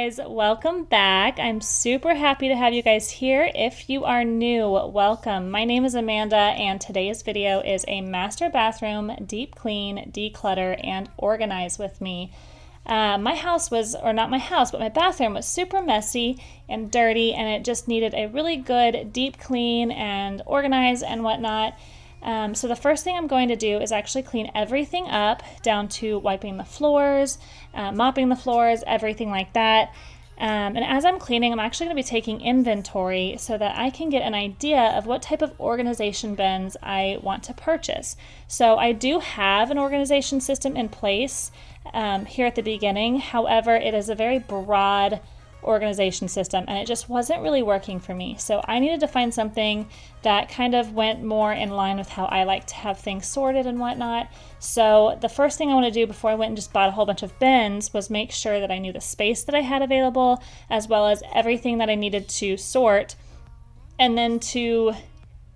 guys, welcome back. I'm super happy to have you guys here. If you are new, welcome. My name is Amanda and today's video is a master bathroom deep clean, declutter, and organize with me. My house was, or not my house, but my bathroom was super messy and dirty, and it just needed a really good deep clean and organize and whatnot. So the first thing I'm going to do is actually clean everything up down to wiping the floors, mopping the floors, everything like that. And as I'm cleaning, I'm actually going to be taking inventory so that I can get an idea of what type of organization bins I want to purchase. So I do have an organization system in place here at the beginning. However, it is a very broad organization system and it just wasn't really working for me. So I needed to find something that kind of went more in line with how I like to have things sorted and whatnot. So the first thing I want to do before I went and just bought a whole bunch of bins was make sure that I knew the space that I had available, as well as everything that I needed to sort, and then to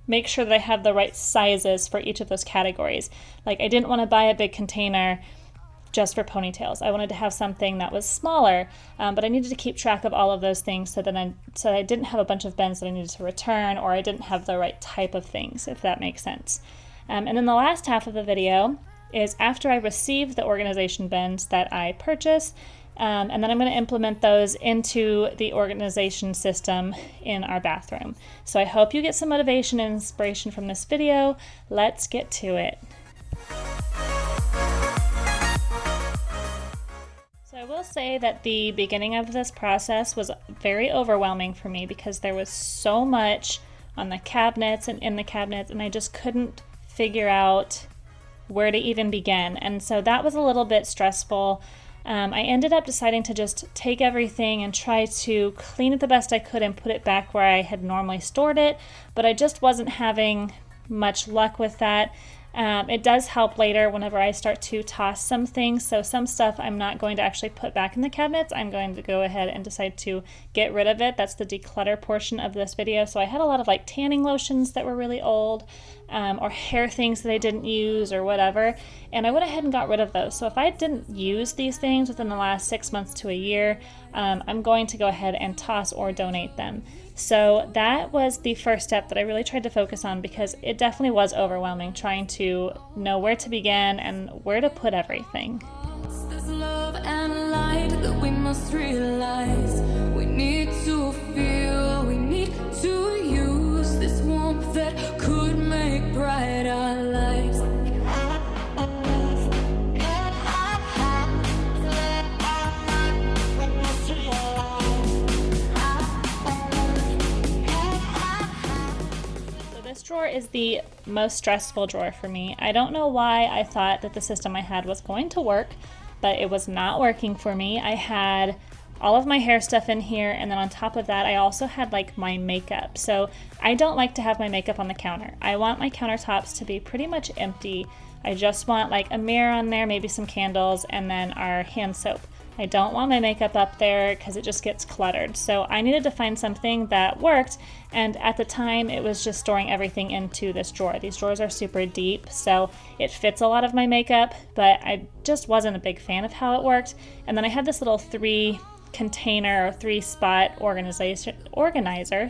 make sure that I have the right sizes for each of those categories. Like, I didn't want to buy a big container just for ponytails. I wanted to have something that was smaller, but I needed to keep track of all of those things so that I didn't have a bunch of bins that I needed to return, or I didn't have the right type of things, if that makes sense. And then the last half of the video is after I receive the organization bins that I purchase, and then I'm going to implement those into the organization system in our bathroom. So I hope you get some motivation and inspiration from this video. Let's get to it. So I will say that the beginning of this process was very overwhelming for me because there was so much on the cabinets and in the cabinets, and I just couldn't figure out where to even begin. And so that was a little bit stressful. I ended up deciding to just take everything and try to clean it the best I could and put it back where I had normally stored it, but I just wasn't having much luck with that. It does help later whenever I start to toss some things. So some stuff I'm not going to actually put back in the cabinets. I'm going to go ahead and decide to get rid of it. That's the declutter portion of this video. So I had a lot of like tanning lotions that were really old, or hair things that I didn't use or whatever. And I went ahead and got rid of those. So if I didn't use these things within the last 6 months to a year, I'm going to go ahead and toss or donate them. So that was the first step that I really tried to focus on, because it definitely was overwhelming trying to know where to begin and where to put everything. There's love and light that we must realize. We need to feel, we need to use this warmth that could make bright our lives. This drawer is the most stressful drawer for me. I don't know why I thought that the system I had was going to work, but it was not working for me. I had all of my hair stuff in here, and then on top of that I also had like my makeup. So I don't like to have my makeup on the counter. I want my countertops to be pretty much empty. I just want like a mirror on there, maybe some candles, and then our hand soap. I don't want my makeup up there because it just gets cluttered. So I needed to find something that worked, and at the time it was just storing everything into this drawer. These drawers are super deep, so it fits a lot of my makeup, but I just wasn't a big fan of how it worked. And then I had this little 3-container or 3-spot organizer,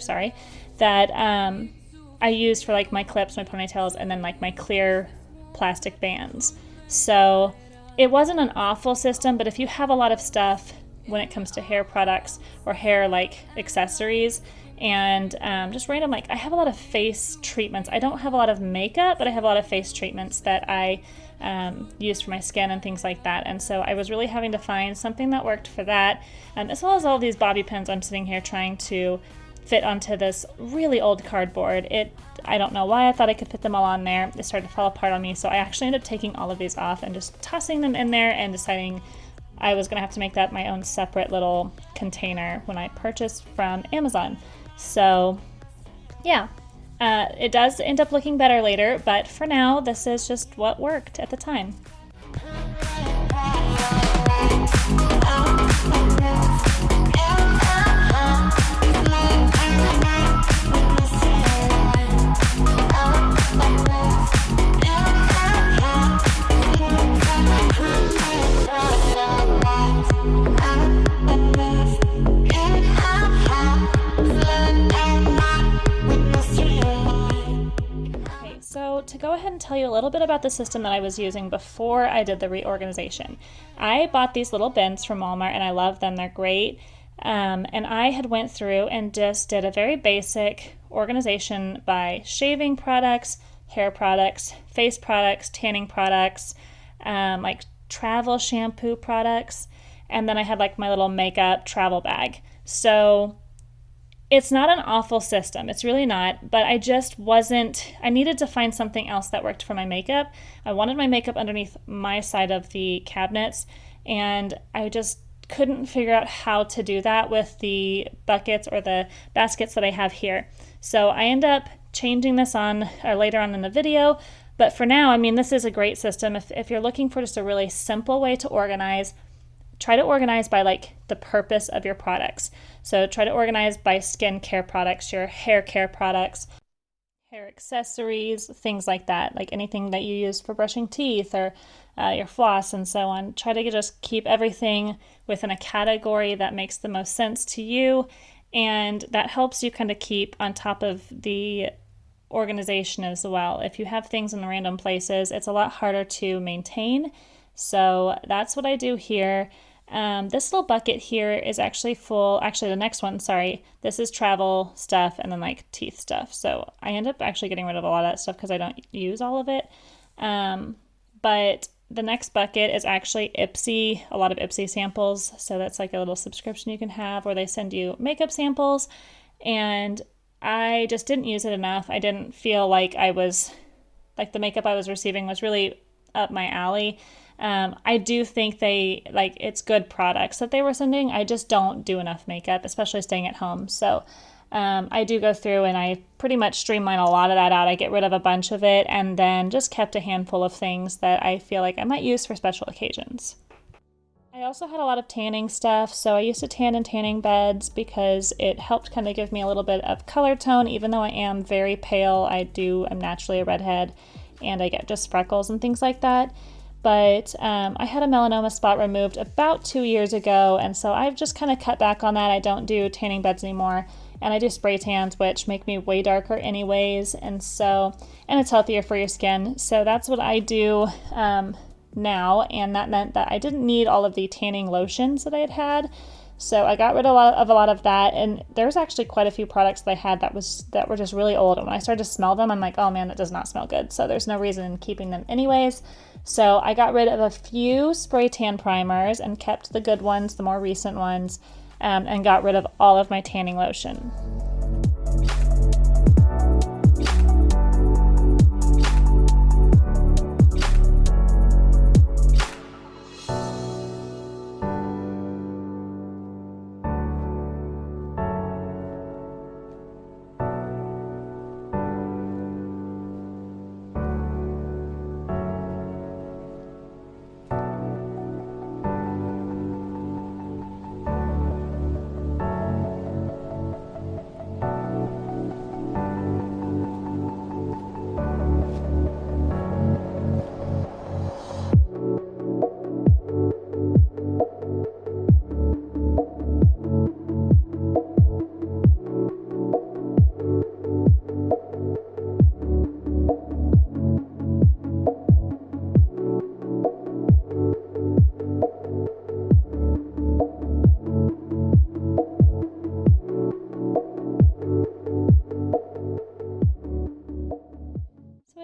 that I used for like my clips, my ponytails, and then like my clear plastic bands. So it wasn't an awful system, but if you have a lot of stuff when it comes to hair products or hair like accessories and just random, like I have a lot of face treatments. I don't have a lot of makeup, but I have a lot of face treatments that I use for my skin and things like that. And so I was really having to find something that worked for that, as well as all these bobby pins I'm sitting here trying to fit onto this really old cardboard. I don't know why I thought I could fit them all on there. It started to fall apart on me, so I actually ended up taking all of these off and just tossing them in there and deciding I was going to have to make that my own separate little container when I purchased from Amazon. So yeah, it does end up looking better later, but for now this is just what worked at the time. ahead and tell you a little bit about the system that I was using before I did the reorganization. I bought these little bins from Walmart and I love them. They're great. And I had went through and just did a very basic organization by shaving products, hair products, face products, tanning products, like travel shampoo products. And then I had like my little makeup travel bag. So it's not an awful system. It's really not, but I needed to find something else that worked for my makeup. I wanted my makeup underneath my side of the cabinets, and I just couldn't figure out how to do that with the buckets or the baskets that I have here. So I end up changing this on later on in the video, but for now, I mean, this is a great system. If you're looking for just a really simple way to organize, try to organize by like the purpose of your products. So try to organize by skincare products, your hair care products, hair accessories, things like that, like anything that you use for brushing teeth or your floss and so on. Try to just keep everything within a category that makes the most sense to you, and that helps you kind of keep on top of the organization as well. If you have things in random places, it's a lot harder to maintain. So that's what I do here. This little bucket here is actually full. Actually, the next one, sorry, this is travel stuff and then like teeth stuff. So I end up actually getting rid of a lot of that stuff because I don't use all of it. But the next bucket is actually Ipsy, a lot of Ipsy samples. So that's like a little subscription you can have where they send you makeup samples. And I just didn't use it enough. I didn't feel like the makeup I was receiving was really up my alley. I do think it's good products that they were sending. I just don't do enough makeup, especially staying at home. So I do go through and I pretty much streamline a lot of that out. I get rid of a bunch of it and then just kept a handful of things that I feel like I might use for special occasions. I also had a lot of tanning stuff, so I used to tan in tanning beds because it helped kind of give me a little bit of color tone. Even though I am very pale, I'm naturally a redhead and I get just freckles and things like that. But I had a melanoma spot removed about 2 years ago, and so I've just kind of cut back on that. I don't do tanning beds anymore, and I do spray tans, which make me way darker anyways, and it's healthier for your skin. So that's what I do now, and that meant that I didn't need all of the tanning lotions that I had. So I got rid of a lot of that, and there's actually quite a few products that I had that were just really old, and when I started to smell them, I'm like, oh man, that does not smell good. So there's no reason in keeping them anyways. So I got rid of a few spray tan primers and kept the good ones, the more recent ones, and got rid of all of my tanning lotion.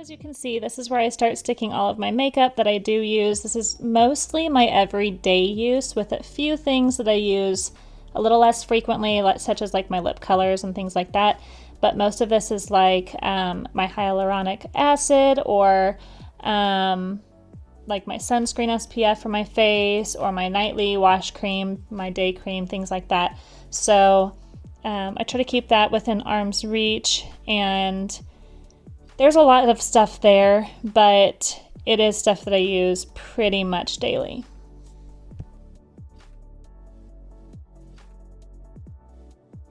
As you can see, this is where I start sticking all of my makeup that I do use. This is mostly my everyday use, with a few things that I use a little less frequently, such as like my lip colors and things like that. But most of this is like my hyaluronic acid or like my sunscreen SPF for my face, or my nightly wash cream, my day cream, things like that. So I try to keep that within arm's reach, and there's a lot of stuff there, but it is stuff that I use pretty much daily.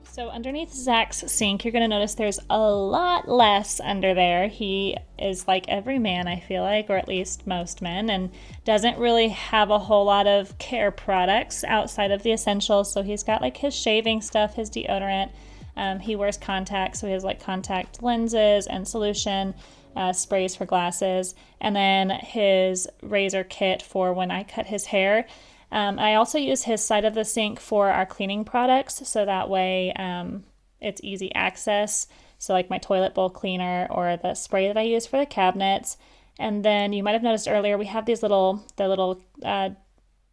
So underneath Zach's sink, you're going to notice there's a lot less under there. He is like every man, I feel like, or at least most men, and doesn't really have a whole lot of care products outside of the essentials. So he's got like his shaving stuff, his deodorant. He wears contacts, so he has like contact lenses and solution. sprays for glasses, and then his razor kit for when I cut his hair. I also use his side of the sink for our cleaning products, so that way it's easy access. So like my toilet bowl cleaner or the spray that I use for the cabinets. And then you might have noticed earlier we have these little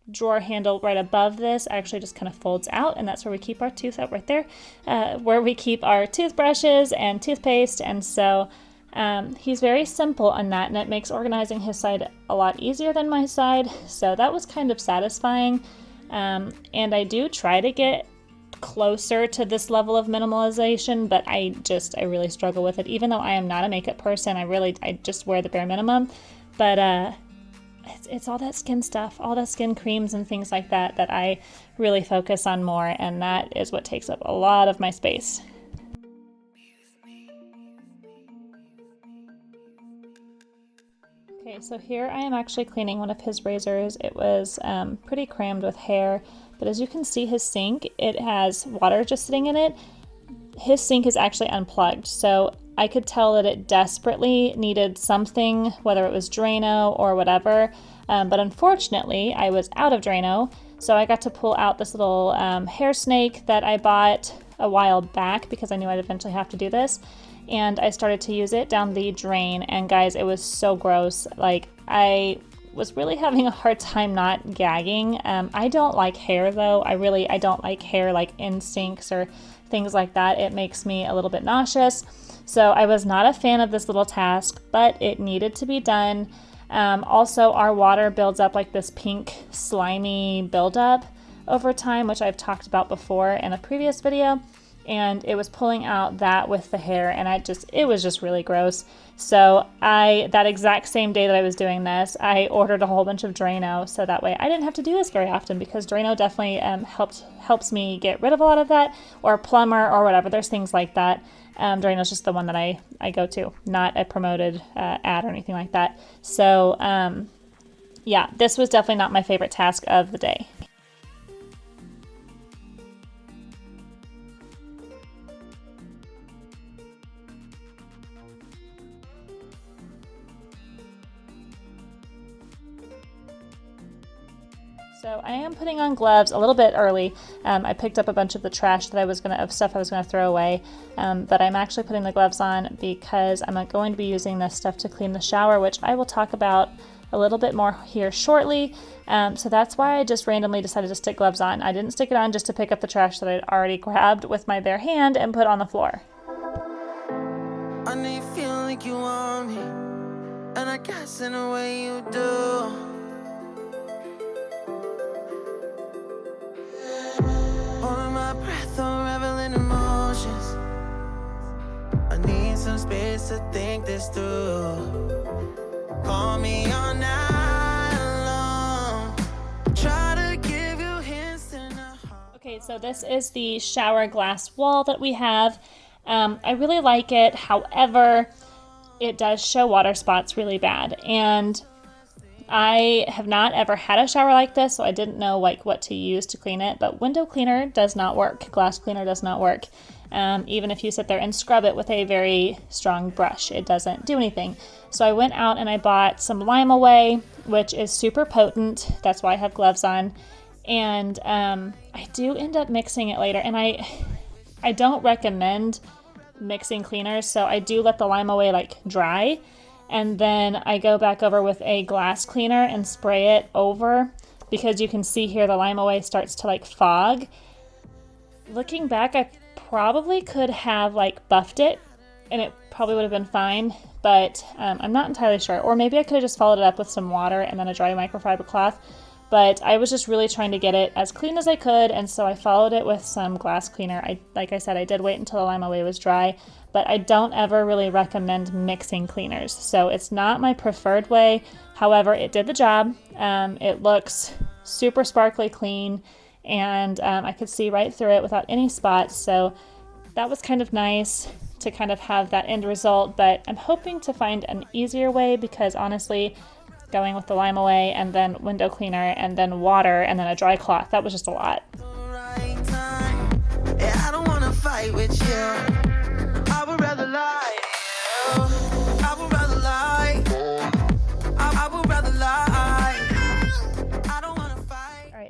drawer handle right above this actually just kind of folds out, and that's where we keep our right there, where we keep our toothbrushes and toothpaste. And so he's very simple on that, and it makes organizing his side a lot easier than my side. So that was kind of satisfying. And I do try to get closer to this level of minimalization, but I really struggle with it. Even though I am not a makeup person, I just wear the bare minimum. But it's all that skin stuff, all the skin creams and things like that I really focus on more, and that is what takes up a lot of my space. Okay, so here I am actually cleaning one of his razors. It was pretty crammed with hair, but as you can see, his sink, it has water just sitting in it. His sink is actually unplugged, so I could tell that it desperately needed something, whether it was Drano or whatever, but unfortunately I was out of Drano, so I got to pull out this little hair snake that I bought a while back because I knew I'd eventually have to do this, and I started to use it down the drain, and guys, it was so gross. Like, I was really having a hard time not gagging. I don't like hair though. I don't like hair like in sinks or things like that. It makes me a little bit nauseous. So I was not a fan of this little task, but it needed to be done. Also, our water builds up like this pink slimy buildup over time, which I've talked about before in a previous video. And it was pulling out that with the hair, and it was just really gross. So that exact same day that I was doing this, I ordered a whole bunch of Drano, so that way I didn't have to do this very often, because Drano definitely helps me get rid of a lot of that, or plumber or whatever. There's things like that. Drano's just the one that I go to, not a promoted ad or anything like that. So yeah, this was definitely not my favorite task of the day. So I am putting on gloves a little bit early. I picked up a bunch of the trash of stuff I was going to throw away, but I'm actually putting the gloves on because I'm going to be using this stuff to clean the shower, which I will talk about a little bit more here shortly. So that's why I just randomly decided to stick gloves on. I didn't stick it on just to pick up the trash that I'd already grabbed with my bare hand and put on the floor. I know you feel like you want me, and I guess in a way you do. Holding my breath, unraveling emotions. I need some space to think this through. Call me all night long. Try to give you hints in a heart. Okay, so this is the shower glass wall that we have. I really like it. However, it does show water spots really bad, and I have not ever had a shower like this, so I didn't know what to use to clean it, but window cleaner does not work. Glass cleaner does not work. Even if you sit there and scrub it with a very strong brush, it doesn't do anything. So I went out and I bought some Lime Away, which is super potent. That's why I have gloves on. And I do end up mixing it later, and I don't recommend mixing cleaners, so I do let the Lime Away dry, and then I go back over with a glass cleaner and spray it over, because you can see here the Lime Away starts to fog. Looking back, I probably could have buffed it and it probably would have been fine, but I'm not entirely sure. Or maybe I could have just followed it up with some water and then a dry microfiber cloth, but I was just really trying to get it as clean as I could, and so I followed it with some glass cleaner. Like I said, I did wait until the Lime Away was dry, but I don't ever really recommend mixing cleaners, so it's not my preferred way. However, it did the job. It looks super sparkly clean, and I could see right through it without any spots, so that was kind of nice to kind of have that end result, but I'm hoping to find an easier way, because honestly, going with the Lime Away and then window cleaner and then water and then a dry cloth, that was just a lot. I don't wanna fight with you. I would rather lie to you. I would rather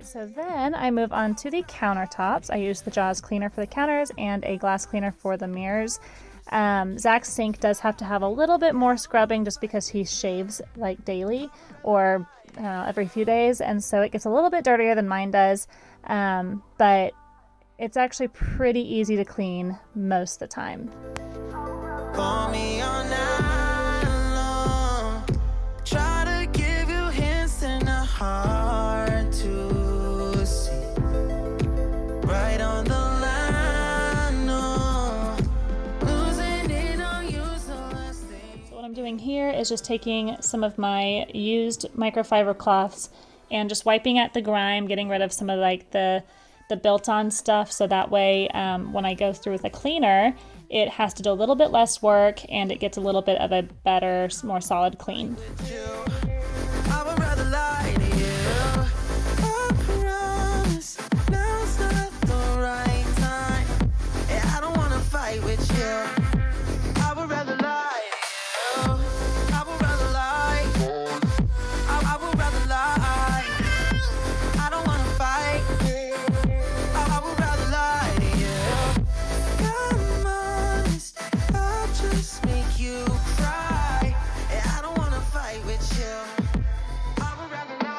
So then I move on to the countertops. I use the Jaws cleaner for the counters and a glass cleaner for the mirrors. Zach's sink does have to have a little bit more scrubbing just because he shaves like daily or every few days, and so it gets a little bit dirtier than mine does, but it's actually pretty easy to clean most of the time. Call me all night long. Try to give you hints and a hard to see. Right on the line, no. Losing it on you, so let's stay. So what I'm doing here is just taking some of my used microfiber cloths and just wiping at the grime, getting rid of some of like the built-on stuff, so that way when I go through with a cleaner, it has to do a little bit less work and it gets a little bit of a better, more solid clean. I would rather lie to you. I promise now's not the right time. Yeah, I don't wanna fight with you. I would rather lie to you. I would rather lie. I would rather lie. I don't wanna fight. I would rather lie to you. I'm honest, I'll just make you cry. Yeah, I don't wanna fight with you. I would rather lie.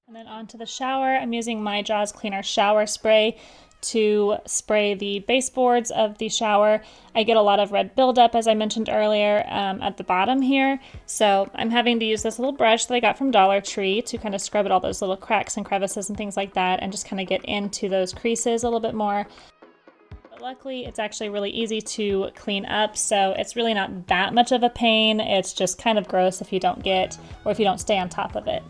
And then onto the shower. I'm using my Jaws Cleaner shower spray to spray the baseboards of the shower. I get a lot of red buildup, as I mentioned earlier, at the bottom here. So I'm having to use this little brush that I got from Dollar Tree to kind of scrub at all those little cracks and crevices and things like that, and just kind of get into those creases a little bit more. But luckily, it's actually really easy to clean up, so it's really not that much of a pain. It's just kind of gross if you don't get, or if you don't stay on top of it.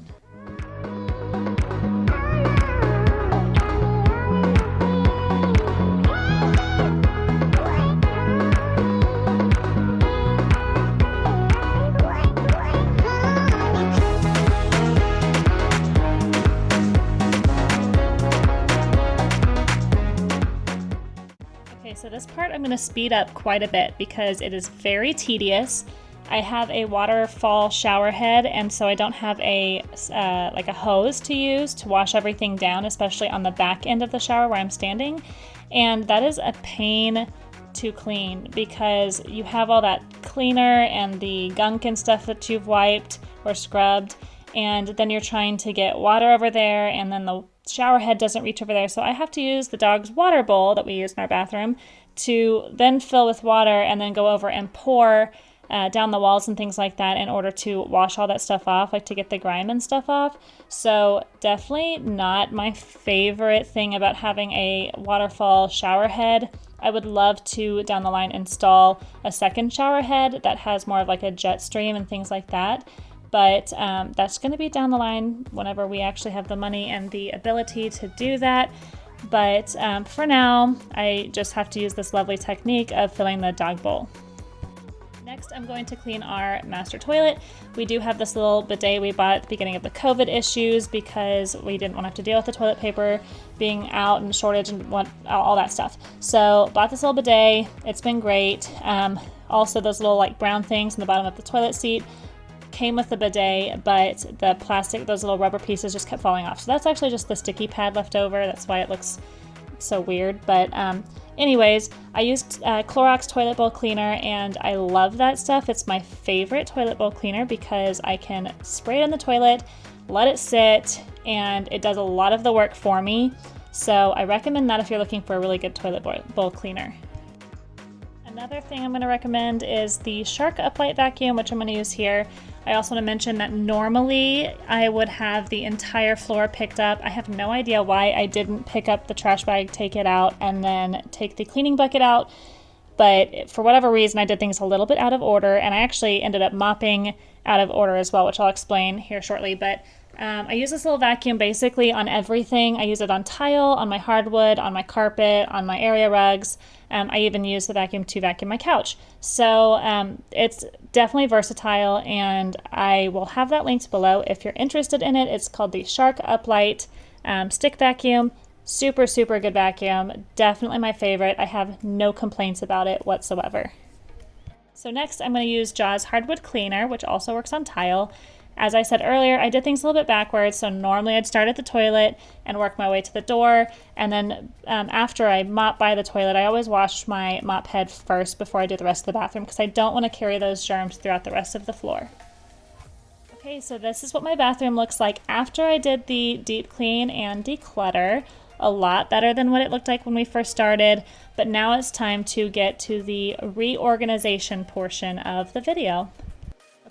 So this part I'm going to speed up quite a bit because it is very tedious. I have a waterfall shower head, and so I don't have a like a hose to use to wash everything down, especially on the back end of the shower where I'm standing. And that is a pain to clean because you have all that cleaner and the gunk and stuff that you've wiped or scrubbed, and then you're trying to get water over there, and then the shower head doesn't reach over there. So I have to use the dog's water bowl that we use in our bathroom to then fill with water and then go over and pour down the walls and things like that in order to wash all that stuff off, like to get the grime and stuff off. So definitely not my favorite thing about having a waterfall shower head. I would love to down the line install a second shower head that has more of like a jet stream and things like that. But that's going to be down the line whenever we actually have the money and the ability to do that. But for now, I just have to use this lovely technique of filling the dog bowl. Next, I'm going to clean our master toilet. We do have this little bidet we bought at the beginning of the COVID issues because we didn't want to have to deal with the toilet paper being out and shortage and all that stuff. So bought this little bidet. It's been great. Also, those little like brown things in the bottom of the toilet seat came with the bidet, but the plastic, those little rubber pieces just kept falling off. So that's actually just the sticky pad left over. That's why it looks so weird. But anyways, I used Clorox toilet bowl cleaner, and I love that stuff. It's my favorite toilet bowl cleaner because I can spray it in the toilet, let it sit, and it does a lot of the work for me. So I recommend that if you're looking for a really good toilet bowl cleaner. Another thing I'm going to recommend is the Shark Uplight Vacuum, which I'm going to use here. I also want to mention that normally I would have the entire floor picked up. I have no idea why I didn't pick up the trash bag, take it out, and then take the cleaning bucket out. But for whatever reason, I did things a little bit out of order, and I actually ended up mopping out of order as well, which I'll explain here shortly. But I use this little vacuum basically on everything. I use it on tile, on my hardwood, on my carpet, on my area rugs. I even use the vacuum to vacuum my couch. So it's definitely versatile, and I will have that linked below if you're interested in it. It's called the Shark Uplight Stick Vacuum. Super, super good vacuum. Definitely my favorite. I have no complaints about it whatsoever. So next I'm going to use Jaws Hardwood Cleaner, which also works on tile. As I said earlier, I did things a little bit backwards, so normally I'd start at the toilet and work my way to the door, and then after I mop by the toilet, I always wash my mop head first before I do the rest of the bathroom, because I don't want to carry those germs throughout the rest of the floor. Okay, so this is what my bathroom looks like after I did the deep clean and declutter. A lot better than what it looked like when we first started, but now it's time to get to the reorganization portion of the video.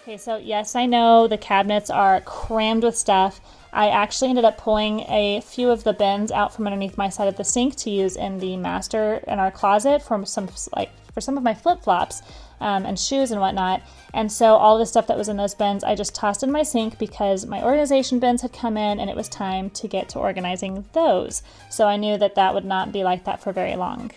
Okay, so yes, I know the cabinets are crammed with stuff. I actually ended up pulling a few of the bins out from underneath my side of the sink to use in the master in our closet for some of my flip-flops and shoes and whatnot. And so all the stuff that was in those bins, I just tossed in my sink because my organization bins had come in and it was time to get to organizing those. So I knew that that would not be like that for very long.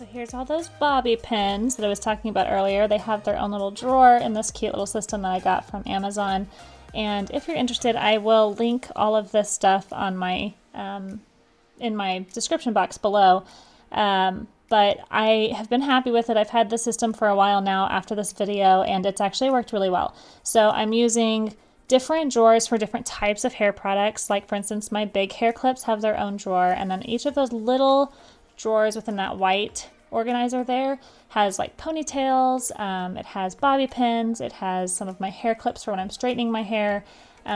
Here's all those bobby pins that I was talking about earlier. They have their own little drawer in this cute little system that I got from Amazon. And if you're interested, I will link all of this stuff on my in my description box below. But I have been happy with it. I've had the system for a while now after this video, and it's actually worked really well. So I'm using different drawers for different types of hair products. Like for instance, my big hair clips have their own drawer, and then each of those little drawers within that white organizer there has like ponytails, it has bobby pins, it has some of my hair clips for when I'm straightening my hair,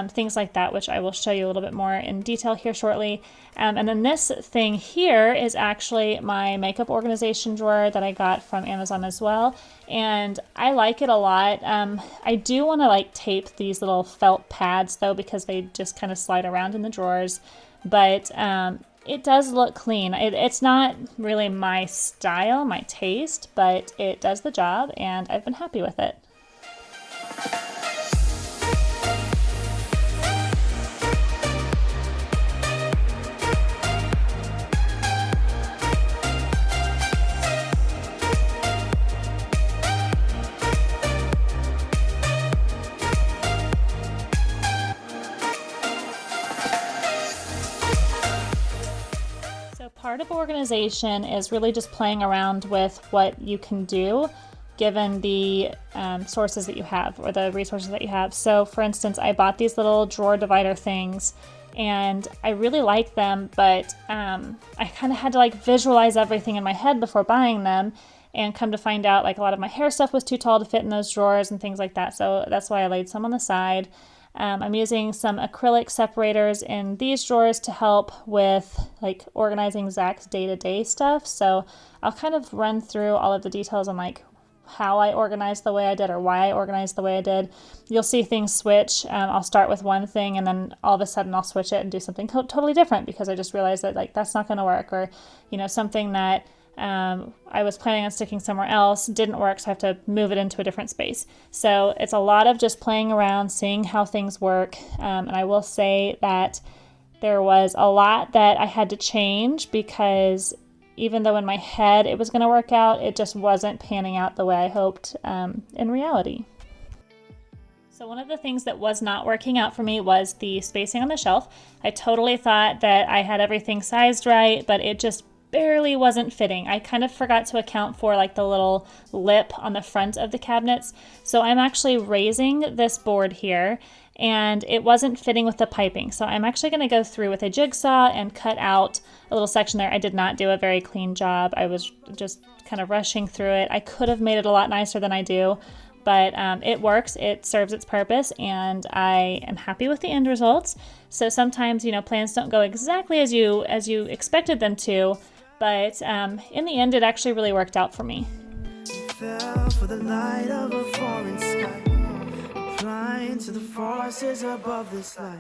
things like that, which I will show you a little bit more in detail here shortly. And then this thing here is actually my makeup organization drawer that I got from Amazon as well, and I like it a lot. I do want to like tape these little felt pads though, because they just kind of slide around in the drawers, but it does look clean. It's not really my style, my taste, but it does the job, and I've been happy with it. Part of organization is really just playing around with what you can do given the sources that you have or the resources that you have. So for instance, I bought these little drawer divider things and I really like them, but I kind of had to like visualize everything in my head before buying them, and come to find out like a lot of my hair stuff was too tall to fit in those drawers and things like that. So that's why I laid some on the side. I'm using some acrylic separators in these drawers to help with like organizing Zach's day-to-day stuff. So I'll kind of run through all of the details on like how I organized the way I did or why I organized the way I did. You'll see things switch. I'll start with one thing and then all of a sudden I'll switch it and do something totally different because I just realized that like that's not going to work, or you know, something that I was planning on sticking somewhere else didn't work, so I have to move it into a different space. So it's a lot of just playing around, seeing how things work, and I will say that there was a lot that I had to change because even though in my head it was going to work out, it just wasn't panning out the way I hoped in reality. So one of the things that was not working out for me was the spacing on the shelf. I totally thought that I had everything sized right, but it just barely wasn't fitting. I kind of forgot to account for like the little lip on the front of the cabinets. So I'm actually raising this board here and it wasn't fitting with the piping. So I'm actually going to go through with a jigsaw and cut out a little section there. I did not do a very clean job. I was just kind of rushing through it. I could have made it a lot nicer than I do, but it works, it serves its purpose, and I am happy with the end results. So sometimes, you know, plans don't go exactly as you expected them to, but in the end, it actually really worked out for me. Fell for the light of a foreign sky, applying to the forces above this life.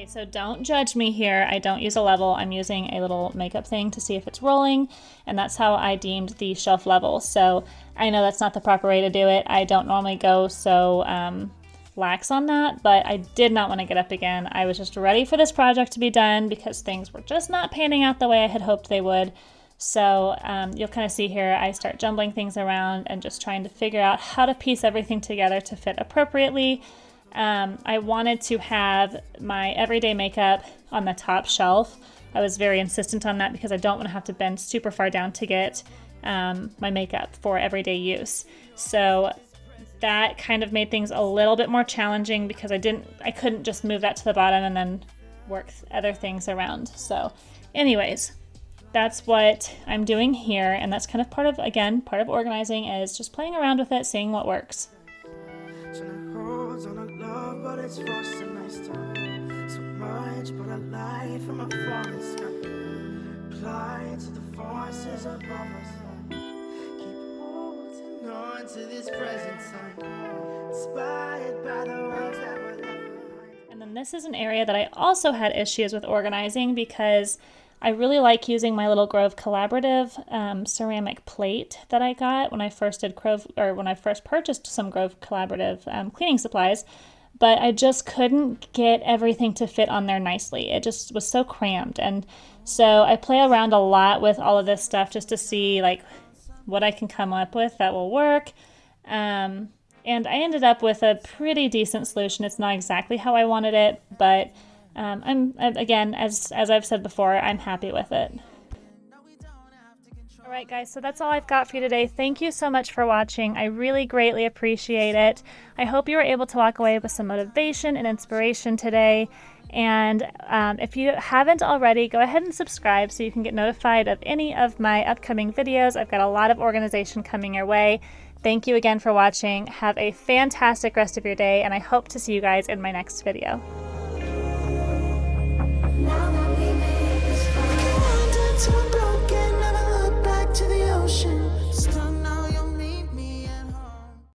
Okay, so don't judge me here. I don't use a level. I'm using a little makeup thing to see if it's rolling, and that's how I deemed the shelf level. So I know that's not the proper way to do it. I don't normally go so lax on that, but I did not want to get up again. I was just ready for this project to be done because things were just not panning out the way I had hoped they would. So you'll kind of see here, I start jumbling things around and just trying to figure out how to piece everything together to fit appropriately. I wanted to have my everyday makeup on the top shelf. I was very insistent on that because I don't want to have to bend super far down to get my makeup for everyday use. So that kind of made things a little bit more challenging because I couldn't just move that to the bottom and then work other things around. So anyways, that's what I'm doing here, and that's kind of part of organizing is just playing around with it, seeing what works. But it's frosting nice time. So much, but I lied from a falling sky. Applied to the forces above us. Keep holding on to this present time. Inspired by the ones that were left behind. And then this is an area that I also had issues with organizing because I really like using my little Grove Collaborative ceramic plate that I got when I first purchased some Grove Collaborative cleaning supplies. But I just couldn't get everything to fit on there nicely. It just was so crammed. And so I play around a lot with all of this stuff just to see like what I can come up with that will work. And I ended up with a pretty decent solution. It's not exactly how I wanted it, but again, as I've said before, I'm happy with it. All right, guys, so that's all I've got for you today. Thank you so much for watching. I really greatly appreciate it. I hope you were able to walk away with some motivation and inspiration today. And if you haven't already, go ahead and subscribe so you can get notified of any of my upcoming videos. I've got a lot of organization coming your way. Thank you again for watching. Have a fantastic rest of your day, and I hope to see you guys in my next video.